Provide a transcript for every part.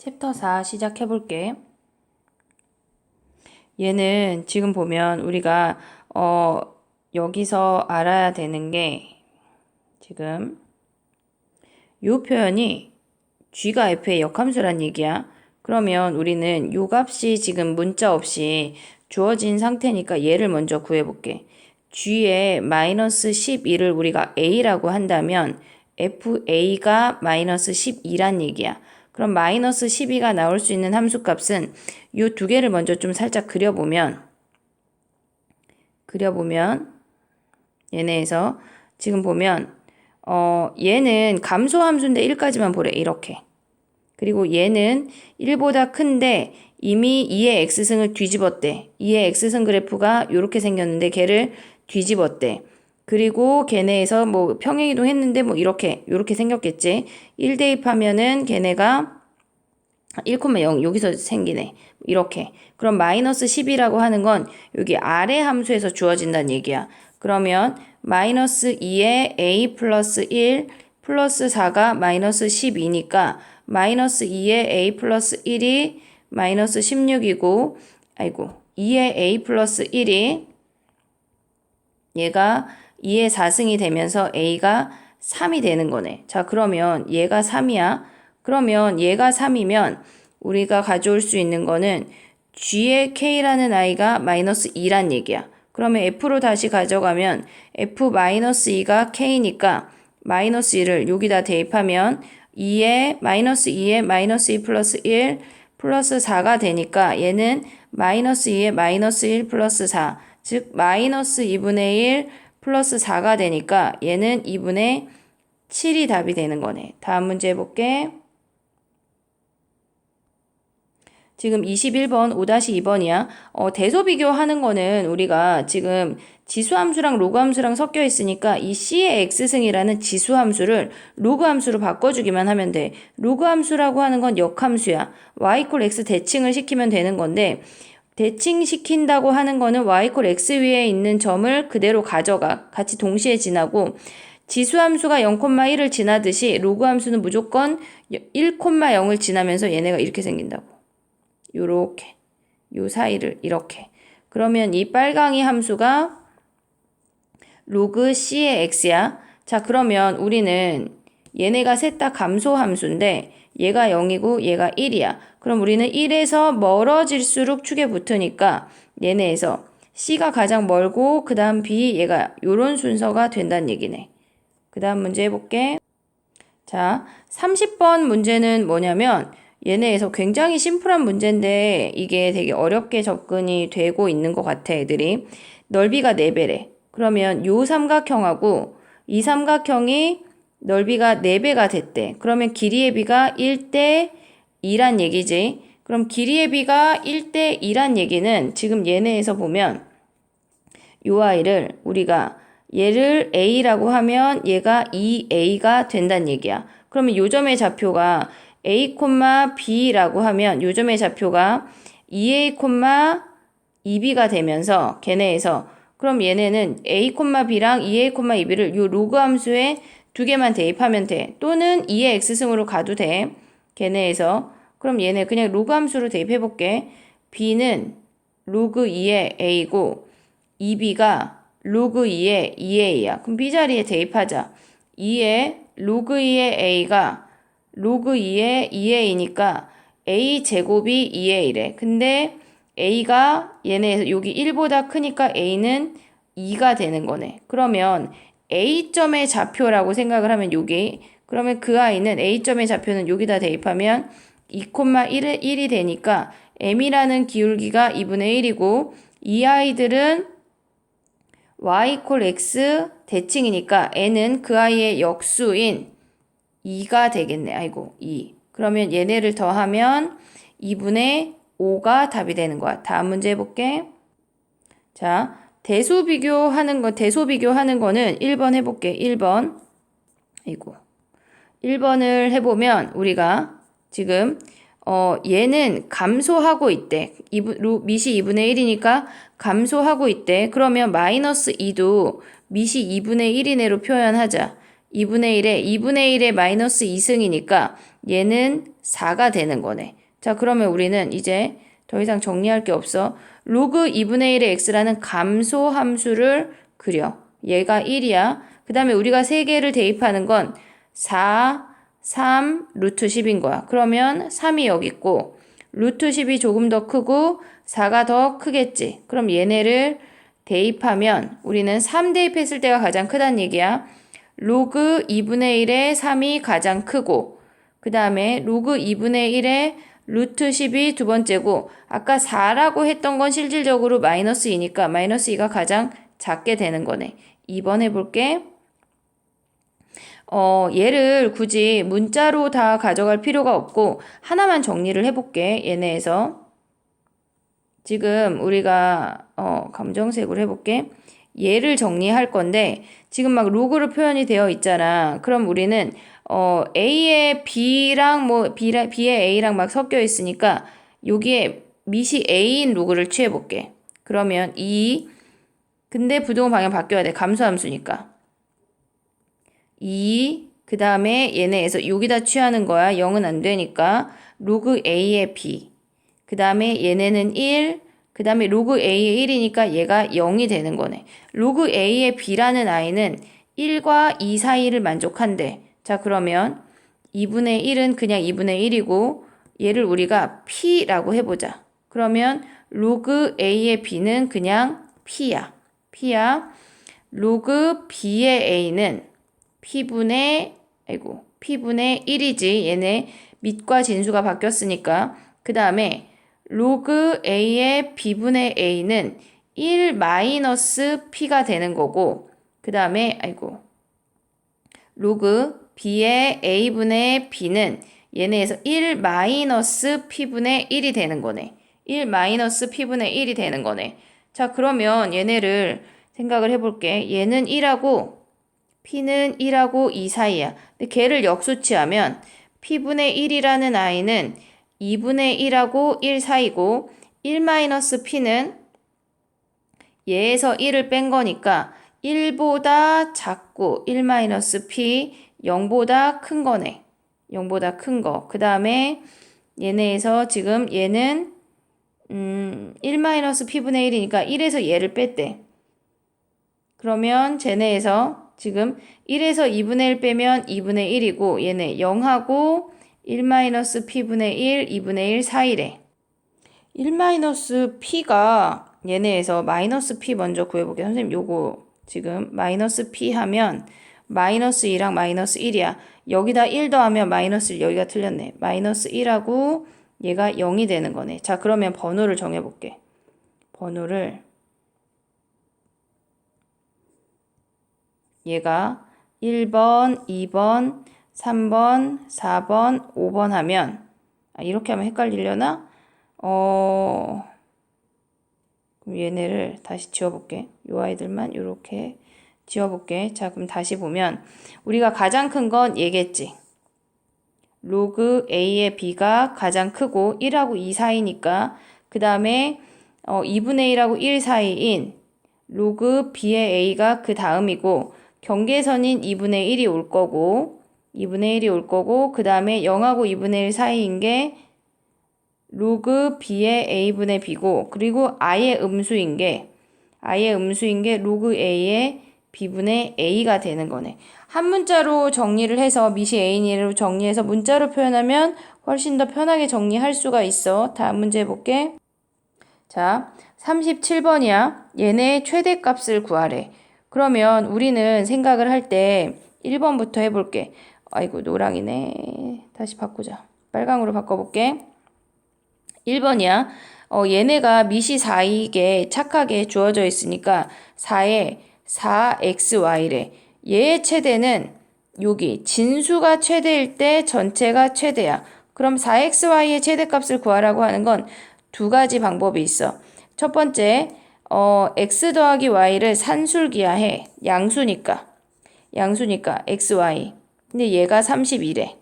챕터 4 시작해 볼게. 얘는 지금 보면 우리가 여기서 알아야 되는 게 지금 요 표현이 G가 F의 역함수란 얘기야. 그러면 우리는 요 값이 지금 문자 없이 주어진 상태니까 얘를 먼저 구해볼게. G의 마이너스 12를 우리가 A라고 한다면 FA가 마이너스 12란 얘기야. 그럼 마이너스 12가 나올 수 있는 함수값은 요 두 개를 먼저 좀 살짝 그려보면 얘네에서 지금 보면 얘는 감소함수인데 1까지만 보래. 이렇게. 그리고 얘는 1보다 큰데 이미 2의 x승을 뒤집었대. 2의 x승 그래프가 이렇게 생겼는데 걔를 뒤집었대. 그리고 걔네에서 뭐 평행이동 했는데 뭐 이렇게 생겼겠지. 1 대입하면은 걔네가 1,0 여기서 생기네. 이렇게. 그럼 마이너스 10이라고 하는 건 여기 아래 함수에서 주어진다는 얘기야. 그러면 마이너스 2에 a 플러스 1 플러스 4가 마이너스 12니까 마이너스 2에 a 플러스 1이 마이너스 16이고 2에 a 플러스 1이 얘가 2의 4승이 되면서 a가 3이 되는 거네. 자, 그러면 얘가 3이야. 그러면 얘가 3이면 우리가 가져올 수 있는 거는 g의 k라는 아이가 마이너스 2란 얘기야. 그러면 f로 다시 가져가면 f-2가 k니까 마이너스 1을 여기다 대입하면 2에 마이너스 2 플러스 1 플러스 4가 되니까 얘는 마이너스 2에 마이너스 1 플러스 4, 즉 마이너스 2분의 1 플러스 4가 되니까 얘는 2분의 7이 답이 되는 거네. 다음 문제 해볼게. 지금 21번 5-2번이야. 대소 비교하는 거는 우리가 지금 지수함수랑 로그함수랑 섞여 있으니까 이 C의 X승이라는 지수함수를 로그함수로 바꿔주기만 하면 돼. 로그함수라고 하는 건 역함수야. Y = X 대칭을 시키면 되는 건데 대칭시킨다고 하는 거는 Y = X 위에 있는 점을 그대로 가져가. 같이 동시에 지나고 지수함수가 0,1을 지나듯이 로그함수는 무조건 1,0을 지나면서 얘네가 이렇게 생긴다고. 요렇게 요 사이를 이렇게. 그러면 이 빨강이 함수가 로그 C의 X야. 자, 그러면 우리는 얘네가 셋 다 감소 함수인데 얘가 0이고 얘가 1이야. 그럼 우리는 1에서 멀어질수록 축에 붙으니까 얘네에서 C가 가장 멀고 그 다음 B 얘가 요런 순서가 된다는 얘기네. 그 다음 문제 해볼게. 자, 30번 문제는 뭐냐면 얘네에서 굉장히 심플한 문제인데 이게 되게 어렵게 접근이 되고 있는 것 같아, 애들이. 넓이가 4배래. 그러면 요 삼각형하고 이 삼각형이 넓이가 4배가 됐대. 그러면 길이의 비가 1대 2란 얘기지. 그럼 길이의 비가 1대 2란 얘기는 지금 얘네에서 보면 요 아이를 우리가 얘를 A라고 하면 얘가 2A가 된다는 얘기야. 그러면 요 점의 좌표가 A, B라고 하면 요점의 좌표가 2A, 2B가 되면서 걔네에서 그럼 얘네는 A, B랑 2A, 2B를 요 로그 함수에 두 개만 대입하면 돼. 또는 2의 x승으로 가도 돼. 걔네에서 그럼 얘네 그냥 로그 함수로 대입해 볼게. B는 로그 2의 A고 2B가 로그 2의 2A야. 그럼 B 자리에 대입하자. 2의 로그 2의 A가 로그 2의 2a니까 a 제곱이 2a래. 근데 a가 얘네 여기 1보다 크니까 a는 2가 되는 거네. 그러면 a점의 좌표라고 생각을 하면 여기 그러면 그 아이는 a점의 좌표는 여기다 대입하면 2,1이 되니까 m이라는 기울기가 2분의 1이고 이 아이들은 y = x 대칭이니까 n은 그 아이의 역수인 2가 되겠네. 2. 그러면 얘네를 더하면 2분의 5가 답이 되는 거야. 다음 문제 해볼게. 자, 대소 비교하는 거는 1번 해볼게. 1번. 1번을 해보면 우리가 지금 얘는 감소하고 있대. 밑이 2분의 1이니까 감소하고 있대. 그러면 마이너스 2도 밑이 2분의 1 이내로 표현하자. 2분의 1에 2분의 1에 마이너스 2승이니까 얘는 4가 되는 거네. 자, 그러면 우리는 이제 더 이상 정리할 게 없어. 로그 2분의 1의 x라는 감소 함수를 그려. 얘가 1이야. 그 다음에 우리가 3개를 대입하는 건 4, 3, 루트 10인 거야. 그러면 3이 여기 있고 루트 10이 조금 더 크고 4가 더 크겠지. 그럼 얘네를 대입하면 우리는 3 대입했을 때가 가장 크다는 얘기야. 로그 2분의 1에 3이 가장 크고 그 다음에 로그 2분의 1에 루트 10이 두 번째고 아까 4라고 했던 건 실질적으로 마이너스 2니까 마이너스 2가 가장 작게 되는 거네. 2번 해볼게. 얘를 굳이 문자로 다 가져갈 필요가 없고 하나만 정리를 해볼게. 얘네에서 지금 우리가 검정색으로 해볼게. 얘를 정리할 건데 지금 막 로그로 표현이 되어 있잖아. 그럼 우리는 A의 B랑 B의 A랑 막 섞여 있으니까 여기에 밑이 A인 로그를 취해볼게. 그러면 근데 부동호 방향 바뀌어야 돼. 감소함수니까. 그 다음에 얘네에서 여기다 취하는 거야. 0은 안 되니까 로그 A의 B. 그 다음에 얘네는 1. 그 다음에 로그 A의 1이니까 얘가 0이 되는 거네. 로그 A의 B라는 아이는 1과 2 사이를 만족한대. 자, 그러면 2분의 1은 그냥 2분의 1이고 얘를 우리가 P라고 해보자. 그러면 로그 A의 B는 그냥 P야. 로그 B의 A는 P분의 1이지. 얘네 밑과 진수가 바뀌었으니까. 그 다음에 로그 A의 B분의 A는 1 마이너스 P가 되는 거고 그 다음에 로그 B의 A분의 B는 얘네에서 1 마이너스 P분의 1이 되는 거네. 1 마이너스 P분의 1이 되는 거네. 자, 그러면 얘네를 생각을 해볼게. 얘는 1하고 P는 1하고 2 사이야. 근데 걔를 역수치하면 P분의 1이라는 아이는 2분의 1하고 1 사이고 1 마이너스 P는 얘에서 1을 뺀 거니까 1보다 작고 1 마이너스 P 0보다 큰 거네. 0보다 큰 거. 그 다음에 얘네에서 지금 얘는 1 마이너스 P분의 1이니까 1에서 얘를 뺐대. 그러면 쟤네에서 지금 1에서 2분의 1 빼면 2분의 1이고 얘네 0하고 1 마이너스 P분의 1, 2분의 1 사이래. 1 마이너스 P가 얘네에서 마이너스 P 먼저 구해볼게요. 선생님 요거 지금 마이너스 P 하면 마이너스 2랑 마이너스 1이야. 여기다 1 더하면 마이너스 1, 여기가 틀렸네. 마이너스 1하고 얘가 0이 되는 거네. 자, 그러면 번호를 정해볼게. 번호를 얘가 1번, 2번, 3번, 4번, 5번 하면 이렇게 하면 헷갈리려나? 그럼 얘네를 다시 지워볼게. 요 아이들만 이렇게 지워볼게. 자, 그럼 다시 보면 우리가 가장 큰 건 얘겠지. 로그 A의 B가 가장 크고 1하고 2 사이니까 그 다음에 2분의 1하고 1 사이인 로그 B의 A가 그 다음이고 경계선인 2분의 1이 올 거고 그 다음에 0하고 2분의 1 사이인 게 로그 B의 A분의 B고 그리고 아예 음수인 게 로그 A의 B분의 A가 되는 거네. 한 문자로 정리를 해서 밑이 A로 정리해서 문자로 표현하면 훨씬 더 편하게 정리할 수가 있어. 다음 문제 해볼게. 자, 37번이야. 얘네 최대값을 구하래. 그러면 우리는 생각을 할 때 1번부터 해볼게. 아이고 노랑이네. 다시 바꾸자. 빨강으로 바꿔볼게. 1번이야. 얘네가 밑이 4이게 착하게 주어져 있으니까 4에 4xy래. 얘의 최대는 여기 진수가 최대일 때 전체가 최대야. 그럼 4xy의 최대값을 구하라고 하는 건 두 가지 방법이 있어. 첫 번째, x 더하기 y를 산술기하해. 양수니까 xy. 근데 얘가 32래.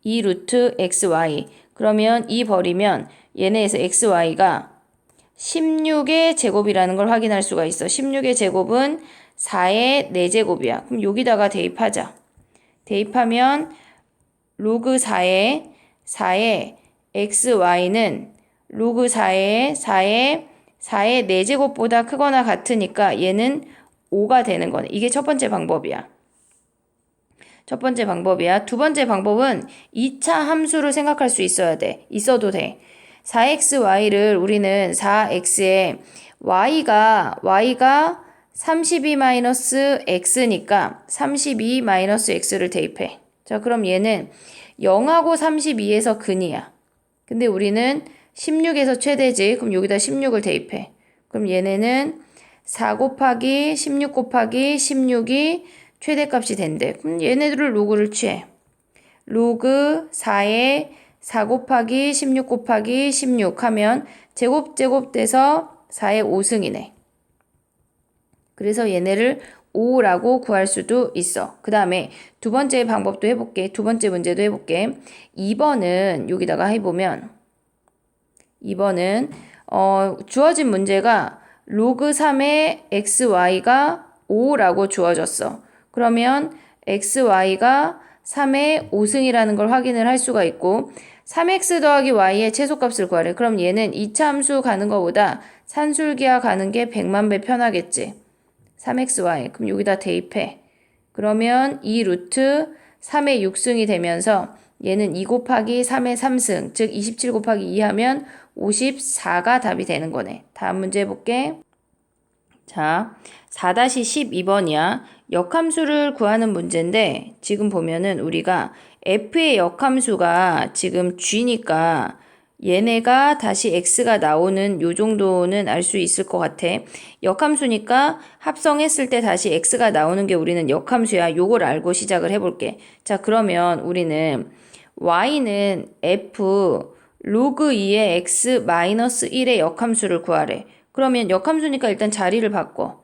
2 루트 xy. 그러면 이 버리면 얘네에서 xy가 16의 제곱이라는 걸 확인할 수가 있어. 16의 제곱은 4의 4제곱이야. 그럼 여기다가 대입하자. 대입하면 로그 4의 xy는 로그 4의 4제곱보다 크거나 같으니까 얘는 5가 되는 거네. 이게 첫 번째 방법이야. 첫 번째 방법이야. 두 번째 방법은 2차 함수를 생각할 수 있어도 돼. 4xy를 우리는 4x에 y가 32-x니까 32-x를 대입해. 자, 그럼 얘는 0하고 32에서 근이야. 근데 우리는 16에서 최대지. 그럼 여기다 16을 대입해. 그럼 얘네는 4 곱하기 16 곱하기 16이 최대값이 된대. 그럼 얘네들을 로그를 취해. 로그 4에 4 곱하기 16 곱하기 16 하면 제곱 돼서 4의 5승이네. 그래서 얘네를 5라고 구할 수도 있어. 그 다음에 두 번째 방법도 해볼게. 두 번째 문제도 해볼게. 2번은 여기다가 해보면 2번은 주어진 문제가 로그 3의 xy가 5라고 주어졌어. 그러면 xy가 3의 5승이라는 걸 확인을 할 수가 있고 3x 더하기 y의 최소값을 구하래. 그럼 얘는 2차 함수 가는 것보다 산술기하 가는 게 100만 배 편하겠지. 3xy. 그럼 여기다 대입해. 그러면 이 루트 3의 6승이 되면서 얘는 2 곱하기 3의 3승, 즉 27 곱하기 2 하면 54가 답이 되는 거네. 다음 문제 해볼게. 자, 4-12번이야. 역함수를 구하는 문제인데 지금 보면은 우리가 f의 역함수가 지금 g니까 얘네가 다시 x가 나오는 요 정도는 알 수 있을 것 같아. 역함수니까 합성했을 때 다시 x가 나오는 게 우리는 역함수야. 요걸 알고 시작을 해볼게. 자, 그러면 우리는 y는 f 로그 2의 x 마이너스 1의 역함수를 구하래. 그러면 역함수니까 일단 자리를 바꿔.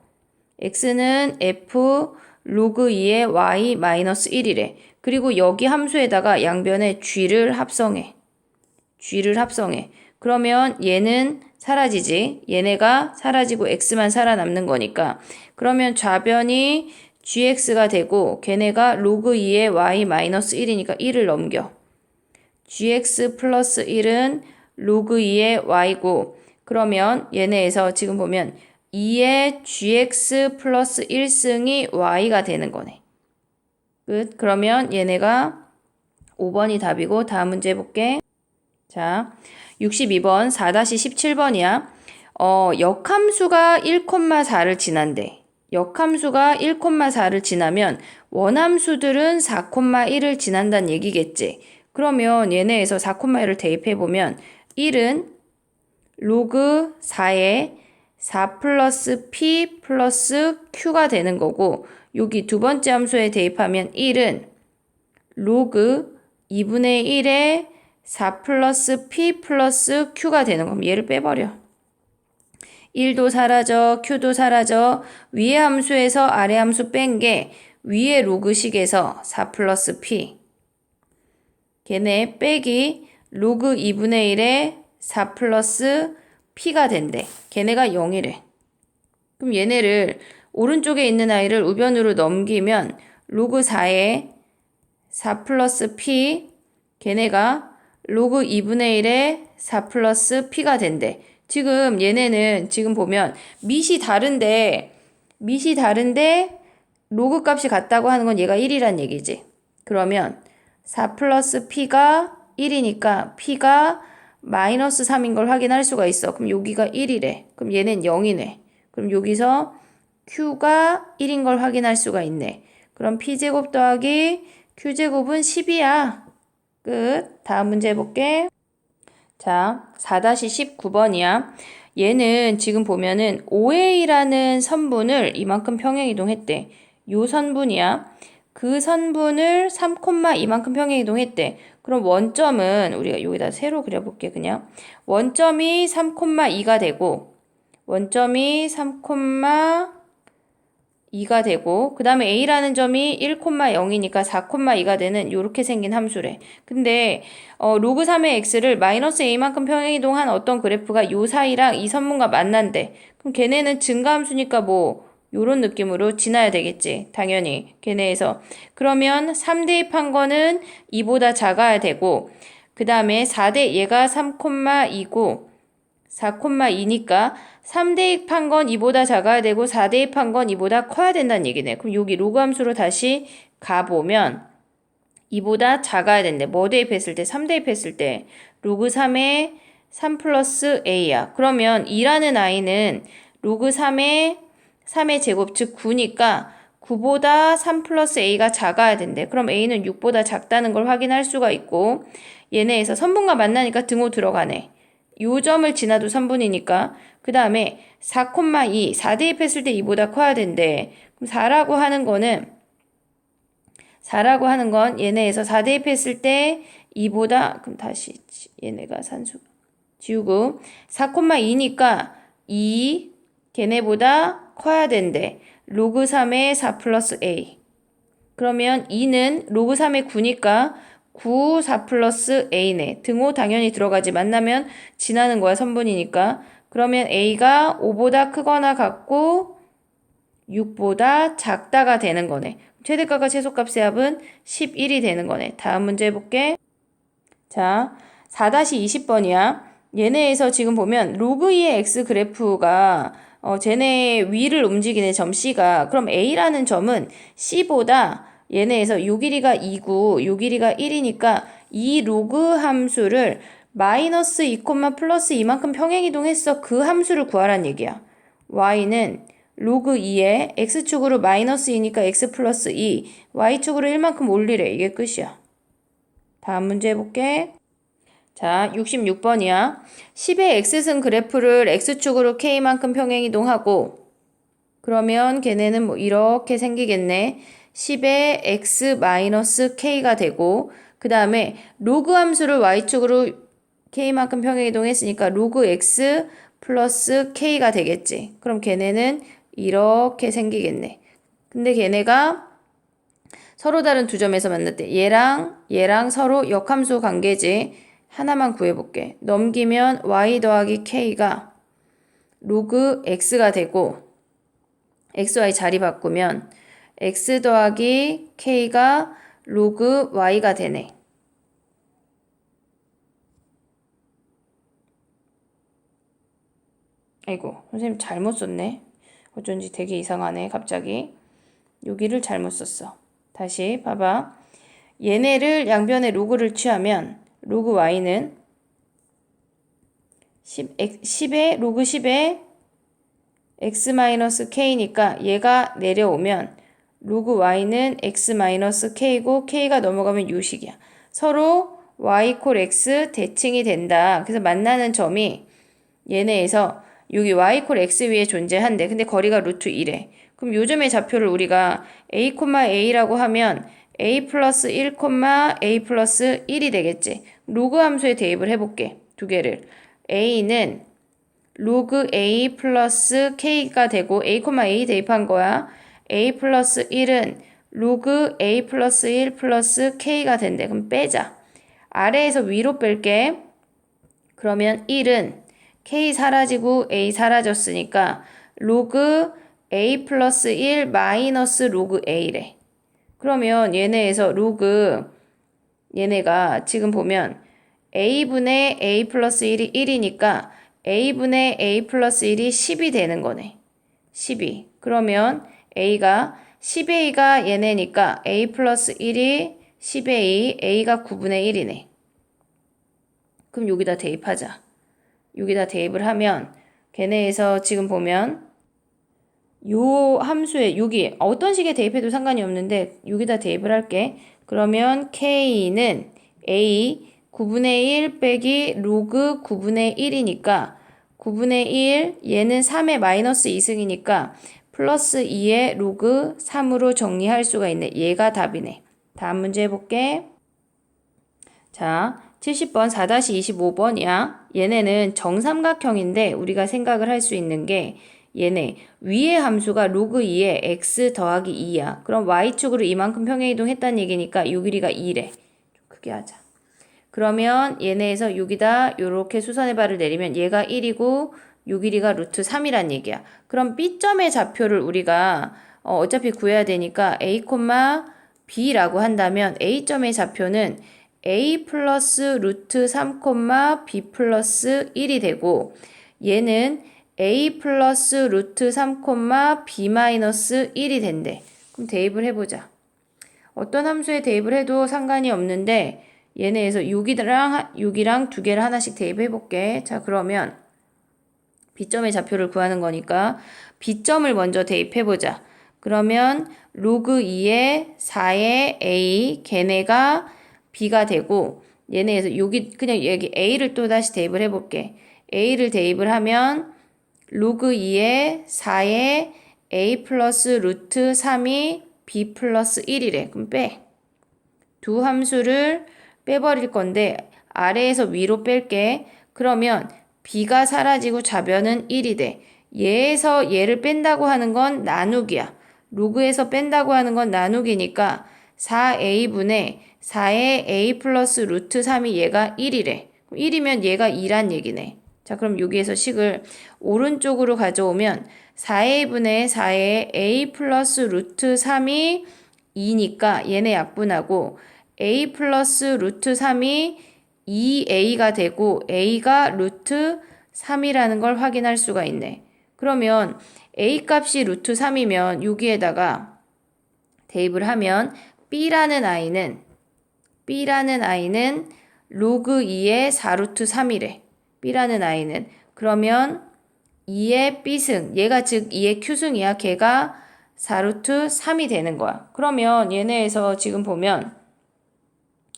x는 f 로그 2의 y 마이너스 1이래. 그리고 여기 함수에다가 양변에 g를 합성해. 그러면 얘는 사라지지. 얘네가 사라지고 x만 살아남는 거니까. 그러면 좌변이 gx가 되고 걔네가 로그 2의 y 마이너스 1이니까 1을 넘겨. gx 플러스 1은 로그 2의 y고 그러면 얘네에서 지금 보면 2의 gx 플러스 1승이 y가 되는 거네. 끝. 그러면 얘네가 5번이 답이고 다음 문제 해볼게. 자, 62번 4-17번이야. 역함수가 1,4를 지난대. 역함수가 1,4를 지나면 원함수들은 4,1을 지난다는 얘기겠지. 그러면 얘네에서 4,1을 대입해보면 1은 로그 4에 4 플러스 p 플러스 q가 되는 거고 여기 두 번째 함수에 대입하면 1은 로그 2분의 1에 4 플러스 p 플러스 q가 되는 거면 얘를 빼버려. 1도 사라져, q도 사라져. 위의 함수에서 아래 함수 뺀 게 위의 로그식에서 4 플러스 p. 걔네 빼기 로그 2분의 1에 4 플러스 p가 된대. 걔네가 0이래. 그럼 얘네를 오른쪽에 있는 아이를 우변으로 넘기면 로그 4에 4 플러스 p 걔네가 로그 2분의 1에 4 플러스 p가 된대. 지금 얘네는 지금 보면 밑이 다른데 로그 값이 같다고 하는 건 얘가 1이란 얘기지. 그러면 4 플러스 p가 1이니까 p가 마이너스 3인 걸 확인할 수가 있어. 그럼 여기가 1이래. 그럼 얘는 0이네. 그럼 여기서 q가 1인 걸 확인할 수가 있네. 그럼 p제곱 더하기 q제곱은 10이야. 끝. 다음 문제 해볼게. 자, 4-19번이야. 얘는 지금 보면은 OA라는 선분을 이만큼 평행이동했대. 요 선분이야. 그 선분을 3, 이만큼 평행이동했대. 그럼 원점은 우리가 여기다 세로 그려볼게 그냥. 원점이 3,2가 되고 원점이 3,2가 되고 그 다음에 A라는 점이 1,0이니까 4,2가 되는 요렇게 생긴 함수래. 근데 로그 3의 x를 마이너스 a만큼 평행이동한 어떤 그래프가 요 사이랑 이 선분과 만난대. 그럼 걔네는 증가함수니까 뭐 요런 느낌으로 지나야 되겠지. 당연히 걔네에서. 그러면 3 대입한 거는 2보다 작아야 되고 그 다음에 4대 얘가 3,2고 4,2니까 3 대입한 건 2보다 작아야 되고 4 대입한 건 2보다 커야 된다는 얘기네. 그럼 여기 로그 함수로 다시 가보면 2보다 작아야 된대. 뭐 대입했을 때? 3 대입했을 때 로그 3에 3 플러스 a야. 그러면 2라는 i는 로그 3의 제곱 즉 9니까 9보다 3 플러스 a가 작아야 된대. 그럼 a는 6보다 작다는 걸 확인할 수가 있고 얘네에서 선분과 만나니까 등호 들어가네. 요 점을 지나도 3분이니까 그 다음에 4,2 4 대입했을 때 2보다 커야 된대. 그럼 4라고 하는 건 얘네에서 4 대입했을 때 2보다 그럼 다시 얘네가 산수 지우고 4,2니까 2 걔네보다 커야 된대. 로그 3의 4 플러스 a. 그러면 2는 로그 3의 9니까 9, 4 플러스 a네. 등호 당연히 들어가지. 만나면 지나는 거야. 선분이니까. 그러면 a가 5보다 크거나 같고 6보다 작다가 되는 거네. 최대값과 최소값의 합은 11이 되는 거네. 다음 문제 해볼게. 자, 4-20번이야. 얘네에서 지금 보면 로그 2의 x 그래프가 쟤네 위를 움직이는 점 C가 그럼 A라는 점은 C보다 얘네에서 요 길이가 2고 요 길이가 1이니까 이 로그 함수를 마이너스 2, 플러스 이만큼 평행이동했어. 그 함수를 구하란 얘기야. y는 로그 2에 x축으로 마이너스 2니까 x 플러스 2, y축으로 1만큼 올리래. 이게 끝이야. 다음 문제 해볼게. 자, 66번이야. 10의 x승 그래프를 x축으로 k만큼 평행이동하고 그러면 걔네는 뭐 이렇게 생기겠네. 10의 x 마이너스 k가 되고 그 다음에 로그 함수를 y축으로 k만큼 평행이동했으니까 로그 x 플러스 k가 되겠지. 그럼 걔네는 이렇게 생기겠네. 근데 걔네가 서로 다른 두 점에서 만났대. 얘랑 서로 역함수 관계지. 하나만 구해볼게. 넘기면 y 더하기 k가 로그 x가 되고 xy 자리 바꾸면 x 더하기 k가 로그 y가 되네. 아이고 선생님 잘못 썼네. 어쩐지 되게 이상하네 갑자기. 여기를 잘못 썼어. 다시 봐봐. 얘네를 양변에 로그를 취하면 로그 y는 10의 로그 10의 x-k니까 얘가 내려오면 로그 y는 x-k고 k가 넘어가면 요식이야. 서로 y 콜 x 대칭이 된다. 그래서 만나는 점이 얘네에서 여기 y 콜 x 위에 존재한대. 근데 거리가 루트 1에. 그럼 요점의 좌표를 우리가 a, a라고 하면 a 플러스 1, a 플러스 1이 되겠지. 로그 함수에 대입을 해볼게. 두 개를. a는 로그 a 플러스 k가 되고 a, a 대입한 거야. a 플러스 1은 로그 a 플러스 1 플러스 k가 된대. 그럼 빼자. 아래에서 위로 뺄게. 그러면 1은 k 사라지고 a 사라졌으니까 로그 a 플러스 1 마이너스 로그 a래. 그러면 얘네에서 얘네가 지금 보면 a분의 a 플러스 1이 1이니까 a분의 a 플러스 1이 10이 되는 거네. 12. 그러면 a가 10a가 얘네니까 a 플러스 1이 10a, a가 9분의 1이네. 그럼 여기다 대입하자. 여기다 대입을 하면 걔네에서 지금 보면 요 함수에 여기 어떤 식의 대입해도 상관이 없는데 여기다 대입을 할게. 그러면 k는 a 9분의 1 빼기 로그 9분의 1이니까 9분의 1 얘는 3의 마이너스 2승이니까 플러스 2의 로그 3으로 정리할 수가 있네. 얘가 답이네. 다음 문제 해볼게. 자, 70번 4-25번이야. 얘네는 정삼각형인데 우리가 생각을 할 수 있는 게 얘네 위의 함수가 로그 2에 x 더하기 2야. 그럼 y축으로 이만큼 평행이동했다는 얘기니까 요 길이가 2래. 좀 크게 하자. 그러면 얘네에서 여기다 요렇게 수선의 발을 내리면 얘가 1이고 요 길이가 루트 3이란 얘기야. 그럼 B점의 좌표를 우리가 어차피 구해야 되니까 A, B라고 한다면 A점의 좌표는 A 플러스 루트 3, B 플러스 1이 되고 얘는 A 플러스 루트 3, B 마이너스 1이 된대. 그럼 대입을 해보자. 어떤 함수에 대입을 해도 상관이 없는데 얘네에서 6이랑 두 개를 하나씩 대입해볼게. 자, 그러면 B점의 좌표를 구하는 거니까 B점을 먼저 대입해보자. 그러면 로그 2의 4의 A 걔네가 B가 되고 얘네에서 여기 그냥 여기 A를 또 다시 대입을 해볼게. A를 대입을 하면 로그 2의 4의 A 플러스 루트 3이 B 플러스 1이래. 그럼 빼. 두 함수를 빼버릴 건데 아래에서 위로 뺄게. 그러면 B가 사라지고 좌변은 1이 돼. 얘에서 얘를 뺀다고 하는 건 나누기야. 로그에서 뺀다고 하는 건 나누기니까 4A분의 4의 A 플러스 루트 3이 얘가 1이래. 1이면 얘가 2란 얘기네. 자, 그럼 여기에서 식을 오른쪽으로 가져오면 4A분의 4의 A 플러스 루트 3이 2니까 얘네 약분하고 A 플러스 루트 3이 2A가 되고 A가 루트 3이라는 걸 확인할 수가 있네. 그러면 A 값이 루트 3이면 여기에다가 대입을 하면 B라는 아이는 로그 2의 4루트 3이래. B라는 아이는. 그러면 2의 B승, 얘가 즉 2의 Q승이야. 걔가 4루트 3이 되는 거야. 그러면 얘네에서 지금 보면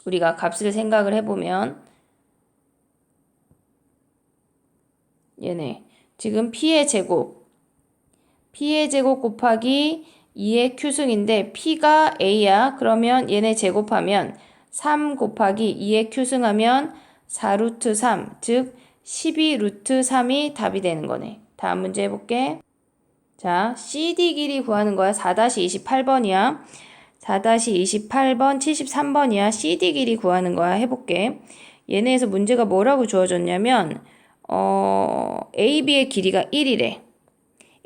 우리가 값을 생각을 해보면 얘네 지금 P의 제곱 곱하기 2의 Q승인데 P가 A야. 그러면 얘네 제곱하면 3 곱하기 2의 Q승하면 4루트 3, 즉 12루트 3이 답이 되는 거네. 다음 문제 해볼게. 자, CD 길이 구하는 거야. 4-28번이야. 4-28번, 73번이야. CD 길이 구하는 거야. 해볼게. 얘네에서 문제가 뭐라고 주어졌냐면 AB의 길이가 1이래.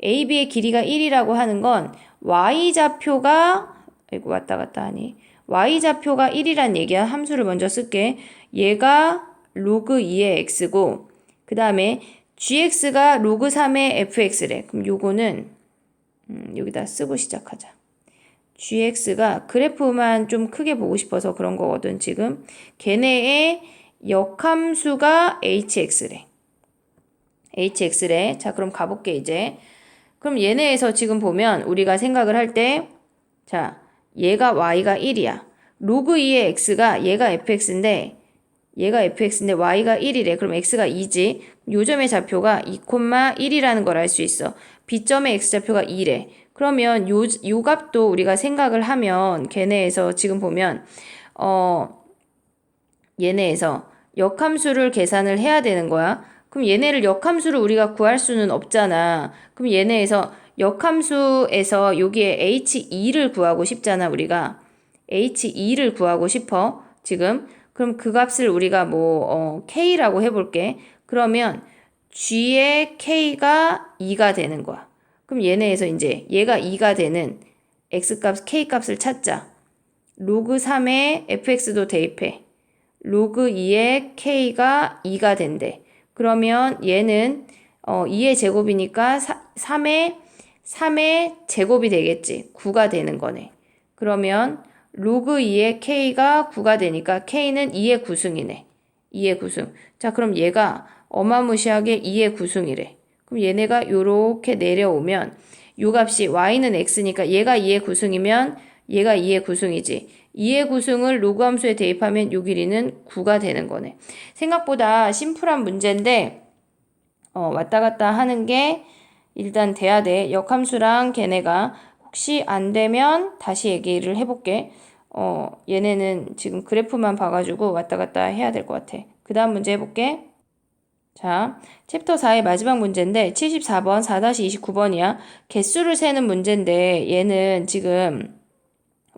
AB의 길이가 1이라고 하는 건 Y좌표가 아이고 왔다 갔다 하니 Y좌표가 1이란 얘기야. 함수를 먼저 쓸게. 얘가 로그 2의 X고 그 다음에 GX가 로그 3의 FX래. 그럼 요거는 여기다 쓰고 시작하자. GX가 그래프만 좀 크게 보고 싶어서 그런 거거든 지금. 걔네의 역함수가 HX래. HX래. 자, 그럼 가볼게 이제. 그럼 얘네에서 지금 보면 우리가 생각을 할 때 자, 얘가 Y가 1이야. 로그 2의 X가 얘가 FX인데 Y가 1이래. 그럼 X가 2지. 요점의 좌표가 2,1이라는 걸 알 수 있어. B점의 X좌표가 2래. 그러면 요 값도 우리가 생각을 하면 걔네에서 지금 보면 얘네에서 역함수를 계산을 해야 되는 거야. 그럼 얘네를 역함수를 우리가 구할 수는 없잖아. 그럼 얘네에서 역함수에서 여기에 H2를 구하고 싶잖아, 우리가. H2를 구하고 싶어, 지금. 그럼 그 값을 우리가 K라고 해볼게. 그러면 G의 K가 2가 되는 거야. 그럼 얘네에서 이제 얘가 2가 되는 X값, K값을 찾자. 로그 3의 fx도 대입해. 로그 2의 K가 2가 된대. 그러면 얘는 2의 제곱이니까 3의 제곱이 되겠지. 9가 되는 거네. 그러면 로그 2의 K가 9가 되니까 K는 2의 구승이네. 2의 구승. 자, 그럼 얘가 어마무시하게 2의 구승이래. 그럼 얘네가 요렇게 내려오면 요 값이 Y는 X니까 얘가 2의 구승이면 얘가 2의 구승이지. 2의 구승을 로그 함수에 대입하면 요 길이는 9가 되는 거네. 생각보다 심플한 문제인데 왔다 갔다 하는 게 일단 돼야 돼. 역함수랑 걔네가 혹시 안 되면 다시 얘기를 해볼게. 얘네는 지금 그래프만 봐가지고 왔다 갔다 해야 될 것 같아. 그 다음 문제 해볼게. 자, 챕터 4의 마지막 문제인데 74번 4-29번이야. 개수를 세는 문제인데 얘는 지금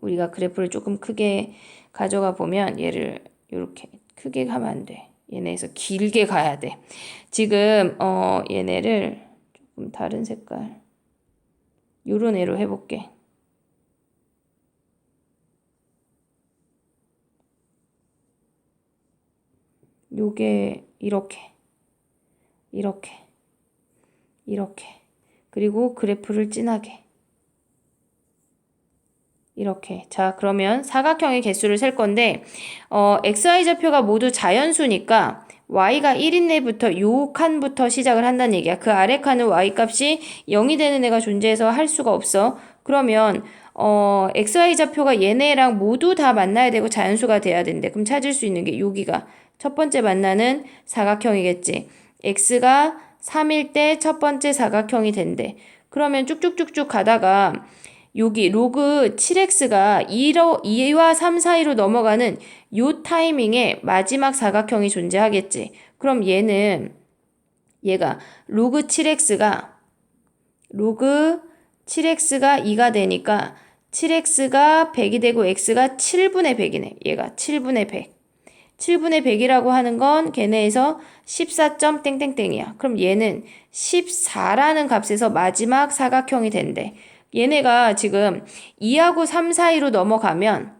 우리가 그래프를 조금 크게 가져가 보면 얘를 이렇게 크게 하면 안 돼. 얘네에서 길게 가야 돼. 지금 얘네를 조금 다른 색깔 요런 애로 해볼게. 요게 이렇게 그리고 그래프를 진하게 이렇게. 자, 그러면 사각형의 개수를 셀 건데 XY 좌표가 모두 자연수니까 y가 1인 애부터 요 칸부터 시작을 한다는 얘기야. 그 아래 칸은 y 값이 0이 되는 애가 존재해서 할 수가 없어. 그러면 XY 좌표가 얘네랑 모두 다 만나야 되고 자연수가 돼야 된대. 그럼 찾을 수 있는 게 여기가 첫 번째 만나는 사각형이겠지. x가 3일 때 첫 번째 사각형이 된대. 그러면 쭉쭉쭉쭉 가다가 여기 로그 7x가 2와 3 사이로 넘어가는 요 타이밍에 마지막 사각형이 존재하겠지. 그럼 얘가 로그 7x가 2가 되니까 7x가 100이 되고 x가 7분의 100이네. 얘가 7분의 100. 7분의 100이라고 하는 건 걔네에서 14점 땡땡땡이야. 그럼 얘는 14라는 값에서 마지막 사각형이 된대. 얘네가 지금 2하고 3 사이로 넘어가면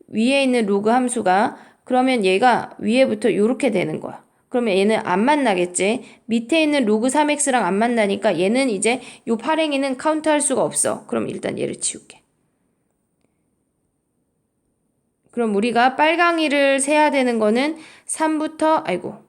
위에 있는 로그 함수가 그러면 얘가 위에부터 이렇게 되는 거야. 그러면 얘는 안 만나겠지. 밑에 있는 로그 3x랑 안 만나니까 얘는 이제 요 팔행이는 카운트할 수가 없어. 그럼 일단 얘를 지울게. 그럼 우리가 빨강이를 세야 되는 거는 3부터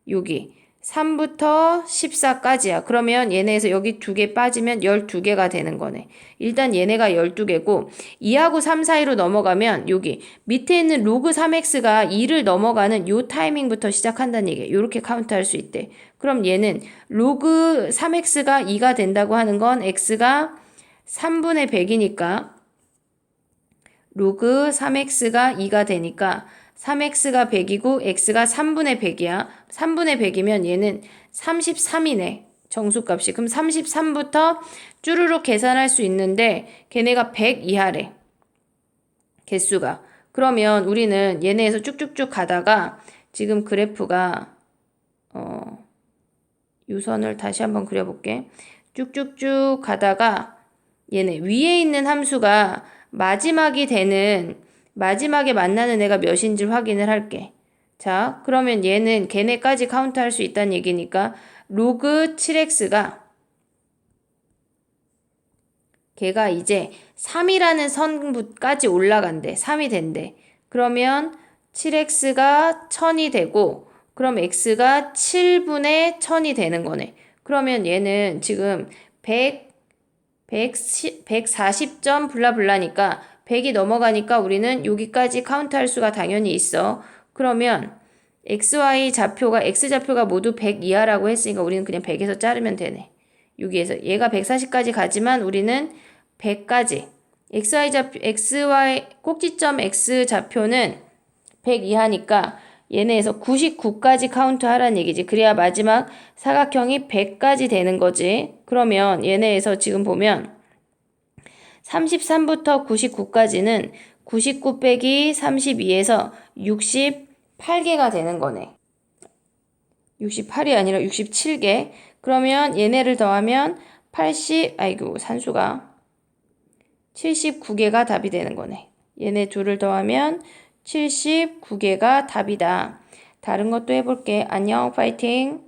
여기 3부터 14까지야. 그러면 얘네에서 여기 2개 빠지면 12개가 되는 거네. 일단 얘네가 12개고 2하고 3 사이로 넘어가면 여기 밑에 있는 로그 3x가 2를 넘어가는 요 타이밍부터 시작한다는 얘기야. 요렇게 카운트할 수 있대. 그럼 얘는 로그 3x가 2가 된다고 하는 건 x가 3분의 100이니까 로그 3x가 2가 되니까 3x가 100이고 x가 3분의 100이야. 3분의 100이면 얘는 33이네. 정수값이. 그럼 33부터 쭈루룩 계산할 수 있는데 걔네가 100 이하래. 개수가. 그러면 우리는 얘네에서 쭉쭉쭉 가다가 지금 그래프가 유선을 다시 한번 그려볼게. 쭉쭉쭉 가다가 얘네 위에 있는 함수가 마지막에 만나는 애가 몇인지 확인을 할게. 자, 그러면 얘는 걔네까지 카운트할 수 있다는 얘기니까 로그 7x가 걔가 이제 3이라는 선까지 올라간대. 3이 된대. 그러면 7x가 1000이 되고 그럼 x가 7분의 1000이 되는 거네. 그러면 얘는 지금 140점 블라블라니까 100이 넘어가니까 우리는 여기까지 카운트할 수가 당연히 있어. 그러면 X좌표가 모두 100 이하라고 했으니까 우리는 그냥 100에서 자르면 되네. 여기에서 얘가 140까지 가지만 우리는 100까지 XY 꼭지점 X좌표는 100 이하니까 얘네에서 99까지 카운트하라는 얘기지. 그래야 마지막 사각형이 100까지 되는 거지. 그러면 얘네에서 지금 보면 33부터 99까지는 99 빼기 32에서 68개가 되는 거네. 68이 아니라 67개. 그러면 얘네를 더하면 산수가 79개가 답이 되는 거네. 얘네 둘을 더하면 79개가 답이다. 다른 것도 해볼게. 안녕, 파이팅!